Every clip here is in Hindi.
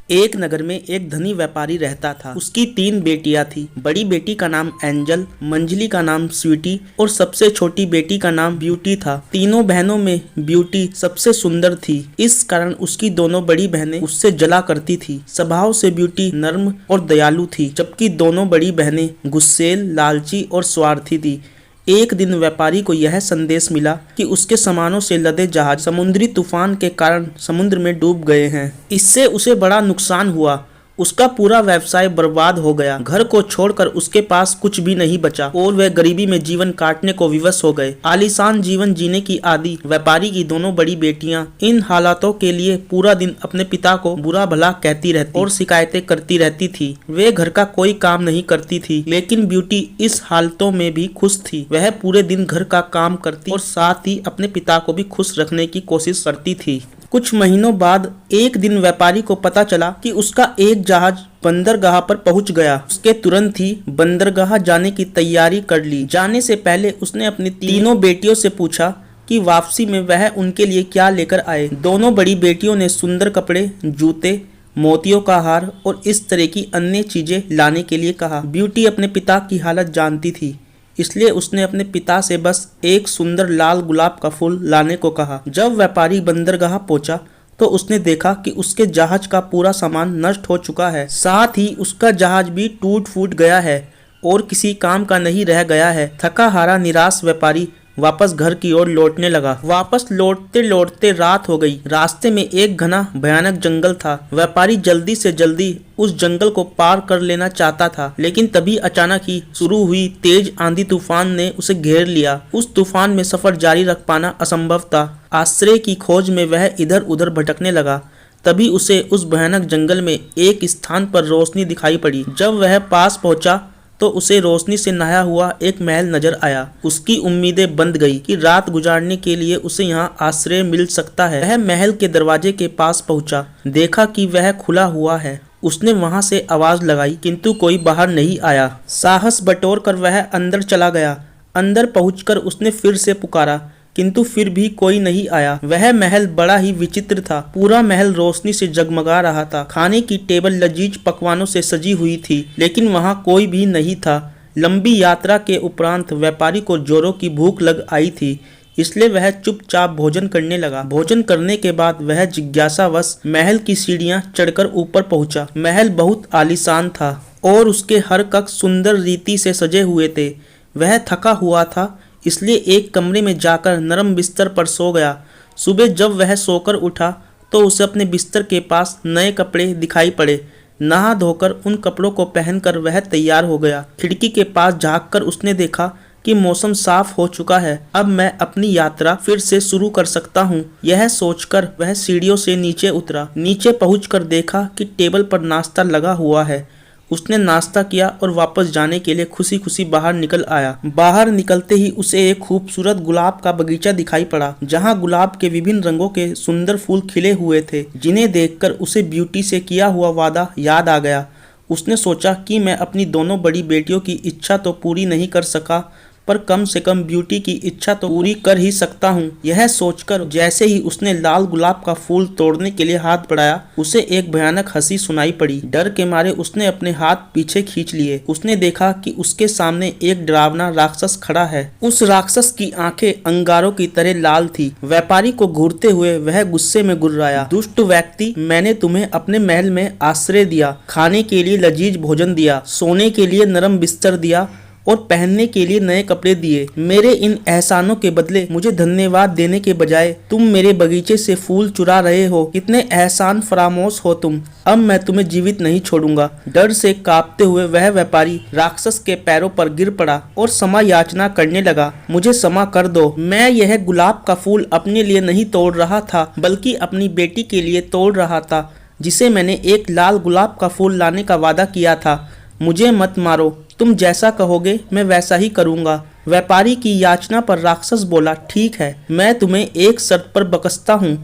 एक नगर में एक धनी व्यापारी रहता था। उसकी 3 बेटियां थी। बड़ी बेटी का नाम एंजल, मंझली का नाम स्वीटी और सबसे छोटी बेटी का नाम ब्यूटी था। तीनों बहनों में ब्यूटी सबसे सुंदर थी। इस कारण उसकी दोनों बड़ी बहनें उससे जला करती थी। स्वभाव से ब्यूटी नर्म और दयालु थी, जबकि दोनों बड़ी बहनें गुस्सैल, लालची और स्वार्थी थी। एक दिन व्यापारी को यह संदेश मिला कि उसके सामानों से लदे जहाज समुद्री तूफान के कारण समुद्र में डूब गए हैं। इससे उसे बड़ा नुकसान हुआ। उसका पूरा व्यवसाय बर्बाद हो गया। घर को छोड़कर उसके पास कुछ भी नहीं बचा और वह गरीबी में जीवन काटने को विवश हो गए। आलीशान जीवन जीने की आदि व्यापारी की दोनों बड़ी बेटियां इन हालातों के लिए पूरा दिन अपने पिता को बुरा भला कहती रहती और शिकायतें करती रहती थी। वे घर का कोई काम नहीं करती थी, लेकिन ब्यूटी इस हालतों में भी खुश थी। वह पूरे दिन घर का काम करती और साथ ही अपने पिता को भी खुश रखने की कोशिश करती थी। कुछ महीनों बाद एक दिन व्यापारी को पता चला कि उसका एक जहाज बंदरगाह पर पहुंच गया। उसके तुरंत ही बंदरगाह जाने की तैयारी कर ली। जाने से पहले उसने अपनी तीनों बेटियों से पूछा कि वापसी में वह उनके लिए क्या लेकर आए। दोनों बड़ी बेटियों ने सुंदर कपड़े, जूते, मोतियों का हार और इस तरह की अन्य चीजें लाने के लिए कहा। ब्यूटी अपने पिता की हालत जानती थी, इसलिए उसने अपने पिता से बस एक सुंदर लाल गुलाब का फूल लाने को कहा। जब व्यापारी बंदरगाह पहुंचा तो उसने देखा कि उसके जहाज का पूरा सामान नष्ट हो चुका है। साथ ही उसका जहाज भी टूट फूट गया है और किसी काम का नहीं रह गया है। थका हारा निराश व्यापारी वापस घर की ओर लौटने लगा। वापस लौटते लौटते रात हो गई। रास्ते में एक घना भयानक जंगल था। व्यापारी जल्दी से जल्दी उस जंगल को पार कर लेना चाहता था, लेकिन तभी अचानक ही शुरू हुई तेज आंधी तूफान ने उसे घेर लिया। उस तूफान में सफर जारी रख पाना असंभव था। आश्रय की खोज में वह इधर उधर भटकने लगा। तभी उसे उस भयानक जंगल में एक स्थान पर रोशनी दिखाई पड़ी। जब वह पास पहुंचा तो उसे रोशनी से नहाया हुआ एक महल नजर आया। उसकी उम्मीदें बंध गई कि रात गुजारने के लिए उसे यहाँ आश्रय मिल सकता है। वह महल के दरवाजे के पास पहुंचा, देखा कि वह खुला हुआ है। उसने वहां से आवाज लगाई, किंतु कोई बाहर नहीं आया। साहस बटोर कर वह अंदर चला गया। अंदर पहुंचकर उसने फिर से पुकारा, किंतु फिर भी कोई नहीं आया। वह महल बड़ा ही विचित्र था। पूरा महल रोशनी से जगमगा रहा था। खाने की टेबल लजीज पकवानों से सजी हुई थी, लेकिन वहां कोई भी नहीं था। लंबी यात्रा के उपरांत व्यापारी को जोरों की भूख लग आई थी, इसलिए वह चुपचाप भोजन करने लगा। भोजन करने के बाद वह जिज्ञासावश महल की सीढ़ियां चढ़कर ऊपर पहुंचा। महल बहुत आलीशान था और उसके हर कक्ष सुंदर रीति से सजे हुए थे। वह थका हुआ था, इसलिए एक कमरे में जाकर नरम बिस्तर पर सो गया। सुबह जब वह सोकर उठा तो उसे अपने बिस्तर के पास नए कपड़े दिखाई पड़े। नहा धोकर उन कपड़ों को पहनकर वह तैयार हो गया। खिड़की के पास झांककर उसने देखा कि मौसम साफ हो चुका है। अब मैं अपनी यात्रा फिर से शुरू कर सकता हूँ। यह सोचकर वह सीढ़ियों से नीचे उतरा। नीचे पहुंचकर देखा कि टेबल पर नाश्ता लगा हुआ है। उसने नाश्ता किया और वापस जाने के लिए खुशी खुशी बाहर निकल आया। बाहर निकलते ही उसे एक खूबसूरत गुलाब का बगीचा दिखाई पड़ा, जहां गुलाब के विभिन्न रंगों के सुंदर फूल खिले हुए थे, जिन्हें देखकर उसे ब्यूटी से किया हुआ वादा याद आ गया। उसने सोचा कि मैं अपनी दोनों बड़ी बेटियों की इच्छा तो पूरी नहीं कर सका, पर कम से कम ब्यूटी की इच्छा तो पूरी कर ही सकता हूँ। यह सोचकर जैसे ही उसने लाल गुलाब का फूल तोड़ने के लिए हाथ बढ़ाया, उसे एक भयानक हंसी सुनाई पड़ी। डर के मारे उसने अपने हाथ पीछे खींच लिए। उसने देखा कि उसके सामने एक डरावना राक्षस खड़ा है। उस राक्षस की आंखें अंगारों की तरह लाल थी। व्यापारी को घूरते हुए वह गुस्से में गुर्राया, दुष्ट व्यक्ति, मैंने तुम्हें अपने महल में आश्रय दिया, खाने के लिए लजीज भोजन दिया, सोने के लिए नरम बिस्तर दिया और पहनने के लिए नए कपड़े दिए। मेरे इन एहसानों के बदले मुझे धन्यवाद देने के बजाय तुम मेरे बगीचे से फूल चुरा रहे हो। कितने एहसान फरामोश हो तुम। अब मैं तुम्हें जीवित नहीं छोड़ूंगा। डर से कांपते हुए वह व्यापारी राक्षस के पैरों पर गिर पड़ा और क्षमा याचना करने लगा। मुझे क्षमा कर दो। मैं यह गुलाब का फूल अपने लिए नहीं तोड़ रहा था, बल्कि अपनी बेटी के लिए तोड़ रहा था, जिसे मैंने एक लाल गुलाब का फूल लाने का वादा किया था। मुझे मत मारो, तुम जैसा कहोगे मैं वैसा ही करूंगा। व्यापारी की याचना पर राक्षस बोला, ठीक है, मैं तुम्हें एक शर्त पर बकसता हूँ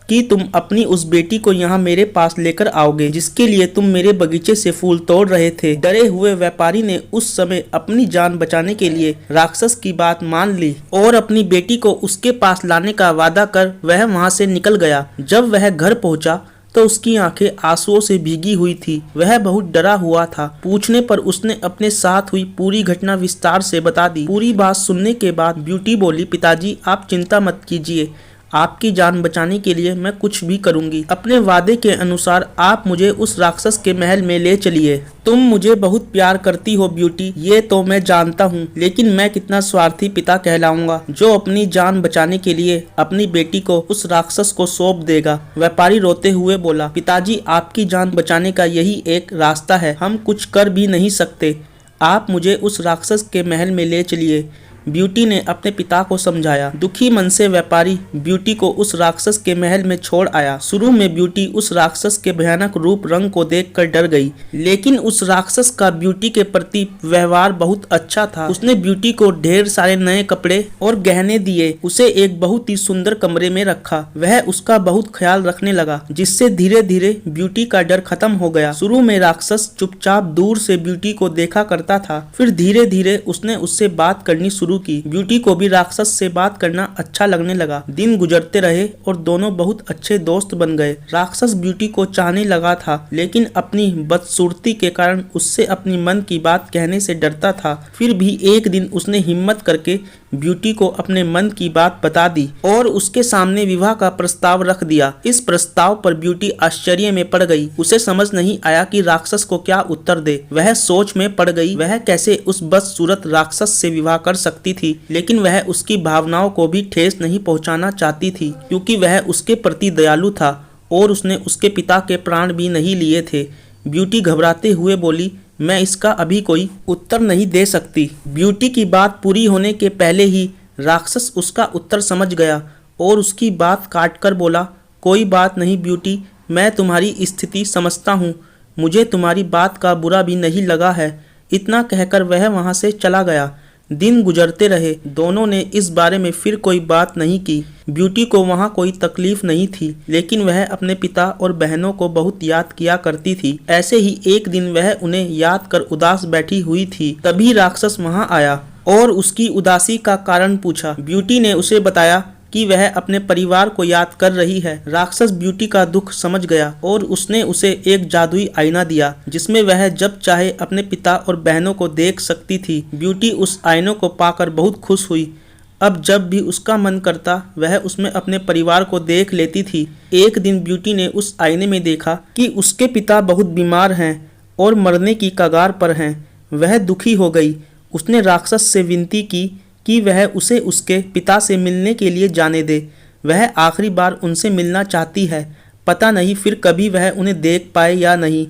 कि तुम अपनी उस बेटी को यहाँ मेरे पास लेकर आओगे, जिसके लिए तुम मेरे बगीचे से फूल तोड़ रहे थे। डरे हुए व्यापारी ने उस समय अपनी जान बचाने के लिए राक्षस की बात मान ली और अपनी बेटी को उसके पास लाने का वादा कर वह वहाँ से निकल गया। जब वह घर पहुँचा तो उसकी आंखें आंसुओं से भीगी हुई थी। वह बहुत डरा हुआ था। पूछने पर उसने अपने साथ हुई पूरी घटना विस्तार से बता दी। पूरी बात सुनने के बाद ब्यूटी बोली, पिताजी आप चिंता मत कीजिए, आपकी जान बचाने के लिए मैं कुछ भी करूंगी। अपने वादे के अनुसार आप मुझे उस राक्षस के महल में ले चलिए। तुम मुझे बहुत प्यार करती हो ब्यूटी, ये तो मैं जानता हूँ, लेकिन मैं कितना स्वार्थी पिता कहलाऊंगा जो अपनी जान बचाने के लिए अपनी बेटी को उस राक्षस को सौंप देगा। व्यापारी रोते हुए बोला, पिताजी आपकी जान बचाने का यही एक रास्ता है, हम कुछ कर भी नहीं सकते, आप मुझे उस राक्षस के महल में ले चलिए। ब्यूटी ने अपने पिता को समझाया। दुखी मन से व्यापारी ब्यूटी को उस राक्षस के महल में छोड़ आया। शुरू में ब्यूटी उस राक्षस के भयानक रूप रंग को देखकर डर गई, लेकिन उस राक्षस का ब्यूटी के प्रति व्यवहार बहुत अच्छा था। उसने ब्यूटी को ढेर सारे नए कपड़े और गहने दिए, उसे एक बहुत ही सुंदर कमरे में रखा। वह उसका बहुत ख्याल रखने लगा, जिससे धीरे धीरे ब्यूटी का डर खत्म हो गया। शुरू में राक्षस चुपचाप दूर से ब्यूटी को देखा करता था, फिर धीरे धीरे उसने उससे बात करनी शुरू की। ब्यूटी को भी राक्षस से बात करना अच्छा लगने लगा। दिन गुजरते रहे और दोनों बहुत अच्छे दोस्त बन गए। राक्षस ब्यूटी को चाहने लगा था, लेकिन अपनी बदसूरती के कारण उससे अपनी मन की बात कहने से डरता था। फिर भी एक दिन उसने हिम्मत करके ब्यूटी को अपने मन की बात बता दी और उसके सामने विवाह का प्रस्ताव रख दिया। इस प्रस्ताव पर ब्यूटी आश्चर्य में पड़ गई। उसे समझ नहीं आया कि राक्षस को क्या उत्तर दे। वह सोच में पड़ गई, वह कैसे उस बदसूरत राक्षस से विवाह कर सकती थी, लेकिन वह उसकी भावनाओं को भी ठेस नहीं पहुंचाना चाहती थी, क्योंकि वह उसके प्रति दयालु था और उसने उसके पिता के प्राण भी नहीं लिए थे। ब्यूटी घबराते हुए बोली, मैं इसका अभी कोई उत्तर नहीं दे सकती। ब्यूटी की बात पूरी होने के पहले ही राक्षस उसका उत्तर समझ गया और उसकी बात काटकर बोला, कोई बात नहीं ब्यूटी, मैं तुम्हारी स्थिति समझता हूँ, मुझे तुम्हारी बात का बुरा भी नहीं लगा है। इतना कहकर वह वहाँ से चला गया। दिन गुजरते रहे, दोनों ने इस बारे में फिर कोई बात नहीं की। ब्यूटी को वहाँ कोई तकलीफ नहीं थी, लेकिन वह अपने पिता और बहनों को बहुत याद किया करती थी। ऐसे ही एक दिन वह उन्हें याद कर उदास बैठी हुई थी, तभी राक्षस वहाँ आया और उसकी उदासी का कारण पूछा। ब्यूटी ने उसे बताया कि वह अपने परिवार को याद कर रही है। राक्षस ब्यूटी का दुख समझ गया और उसने उसे एक जादुई आईना दिया, जिसमें वह जब चाहे अपने पिता और बहनों को देख सकती थी। ब्यूटी उस आईने को पाकर बहुत खुश हुई। अब जब भी उसका मन करता वह उसमें अपने परिवार को देख लेती थी। एक दिन ब्यूटी ने उस आईने में देखा कि उसके पिता बहुत बीमार हैं और मरने की कगार पर हैं। वह दुखी हो गई। उसने राक्षस से विनती की कि वह उसे उसके पिता से मिलने के लिए जाने दे। वह आखिरी बार उनसे मिलना चाहती है। पता नहीं फिर कभी वह उन्हें देख पाए या नहीं।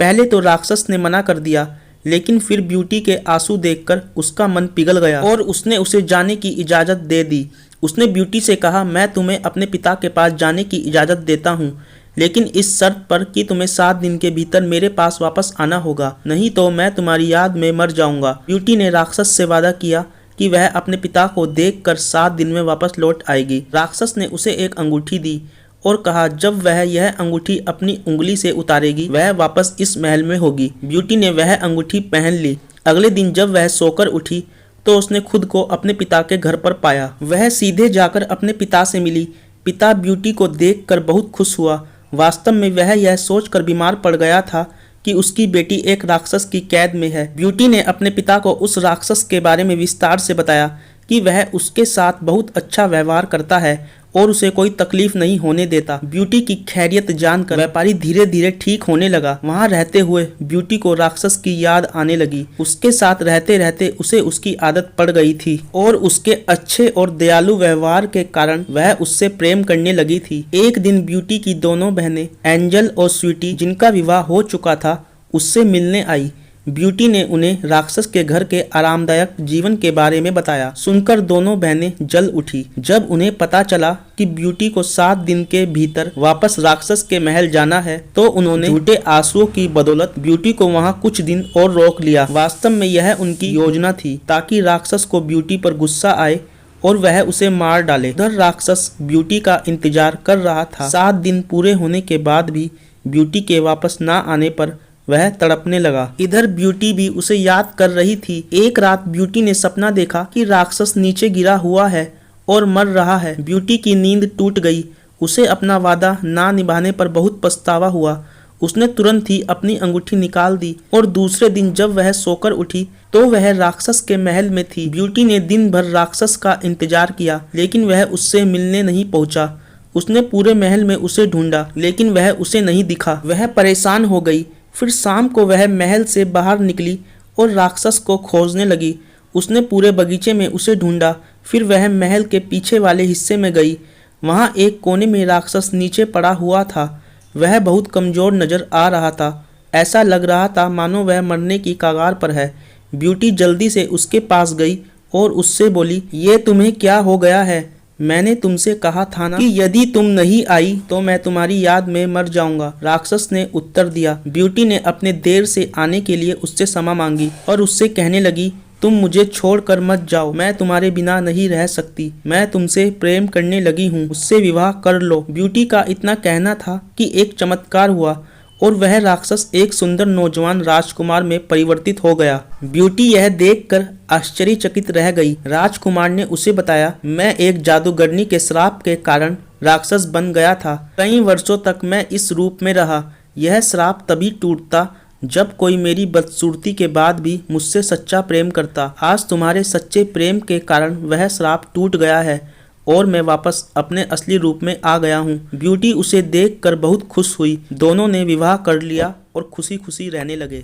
पहले तो राक्षस ने मना कर दिया, लेकिन फिर ब्यूटी के आंसू देखकर उसका मन पिघल गया और उसने उसे जाने की इजाज़त दे दी। उसने ब्यूटी से कहा, मैं तुम्हें अपने पिता के पास जाने की इजाज़त देता हूँ, लेकिन इस शर्त पर कि तुम्हें 7 दिन के भीतर मेरे पास वापस आना होगा, नहीं तो मैं तुम्हारी याद में मर जाऊंगा। ब्यूटी ने राक्षस से वादा किया कि वह अपने पिता को देखकर 7 दिन में वापस लौट आएगी। राक्षस ने उसे एक अंगूठी दी और कहा, जब वह यह अंगूठी अपनी उंगली से उतारेगी वह वापस इस महल में होगी। ब्यूटी ने वह अंगूठी पहन ली। अगले दिन जब वह सोकर उठी तो उसने खुद को अपने पिता के घर पर पाया। वह सीधे जाकर अपने पिता से मिली। पिता ब्यूटी को देखकर बहुत खुश हुआ। वास्तव में वह यह सोचकर बीमार पड़ गया था कि उसकी बेटी एक राक्षस की कैद में है। ब्यूटी ने अपने पिता को उस राक्षस के बारे में विस्तार से बताया कि वह उसके साथ बहुत अच्छा व्यवहार करता है और उसे कोई तकलीफ नहीं होने देता। ब्यूटी की खैरियत जानकर व्यापारी धीरे धीरे ठीक होने लगा। वहाँ रहते हुए ब्यूटी को राक्षस की याद आने लगी। उसके साथ रहते रहते उसे उसकी आदत पड़ गई थी और उसके अच्छे और दयालु व्यवहार के कारण वह उससे प्रेम करने लगी थी। एक दिन ब्यूटी की दोनों बहनें एंजल और स्वीटी, जिनका विवाह हो चुका था, उससे मिलने आई। ब्यूटी ने उन्हें राक्षस के घर के आरामदायक जीवन के बारे में बताया। सुनकर दोनों बहनें जल उठी। जब उन्हें पता चला कि ब्यूटी को 7 दिन के भीतर वापस राक्षस के महल जाना है, तो उन्होंने झूठे आंसुओं की बदौलत ब्यूटी को वहां कुछ दिन और रोक लिया। वास्तव में यह उनकी योजना थी ताकि राक्षस को ब्यूटी पर गुस्सा आए और वह उसे मार डाले। उधर राक्षस ब्यूटी का इंतजार कर रहा था। 7 दिन पूरे होने के बाद भी ब्यूटी के वापस न आने पर वह तड़पने लगा। इधर ब्यूटी भी उसे याद कर रही थी। एक रात ब्यूटी ने सपना देखा कि राक्षस नीचे गिरा हुआ है और मर रहा है। ब्यूटी की नींद टूट गई उसे अपना वादा ना निभाने पर बहुत पछतावा हुआ। उसने तुरंत ही अपनी अंगूठी निकाल दी और दूसरे दिन जब वह सोकर उठी तो वह राक्षस के महल में थी। ब्यूटी ने दिन भर राक्षस का इंतजार किया लेकिन वह उससे मिलने नहीं पहुंचा। उसने पूरे महल में उसे ढूंढा लेकिन वह उसे नहीं दिखा। वह परेशान हो गई। फिर शाम को वह महल से बाहर निकली और राक्षस को खोजने लगी। उसने पूरे बगीचे में उसे ढूंढा। फिर वह महल के पीछे वाले हिस्से में गई। वहाँ एक कोने में राक्षस नीचे पड़ा हुआ था। वह बहुत कमजोर नजर आ रहा था। ऐसा लग रहा था मानो वह मरने की कगार पर है। ब्यूटी जल्दी से उसके पास गई और उससे बोली, ये तुम्हें क्या हो गया है? मैंने तुमसे कहा था ना कि यदि तुम नहीं आई तो मैं तुम्हारी याद में मर जाऊंगा। राक्षस ने उत्तर दिया। ब्यूटी ने अपने देर से आने के लिए उससे क्षमा मांगी और उससे कहने लगी, तुम मुझे छोड़कर मत जाओ, मैं तुम्हारे बिना नहीं रह सकती। मैं तुमसे प्रेम करने लगी हूँ, मुझसे विवाह कर लो। ब्यूटी का इतना कहना था कि एक चमत्कार हुआ और वह राक्षस एक सुंदर नौजवान राजकुमार में परिवर्तित हो गया। ब्यूटी यह देखकर आश्चर्यचकित रह गई। राजकुमार ने उसे बताया, मैं एक जादूगरनी के श्राप के कारण राक्षस बन गया था। कई वर्षों तक मैं इस रूप में रहा। यह श्राप तभी टूटता जब कोई मेरी बदसूरती के बाद भी मुझसे सच्चा प्रेम करता। आज तुम्हारे सच्चे प्रेम के कारण वह श्राप टूट गया है और मैं वापस अपने असली रूप में आ गया हूँ। ब्यूटी उसे देखकर बहुत खुश हुई। दोनों ने विवाह कर लिया और खुशी खुशी रहने लगे।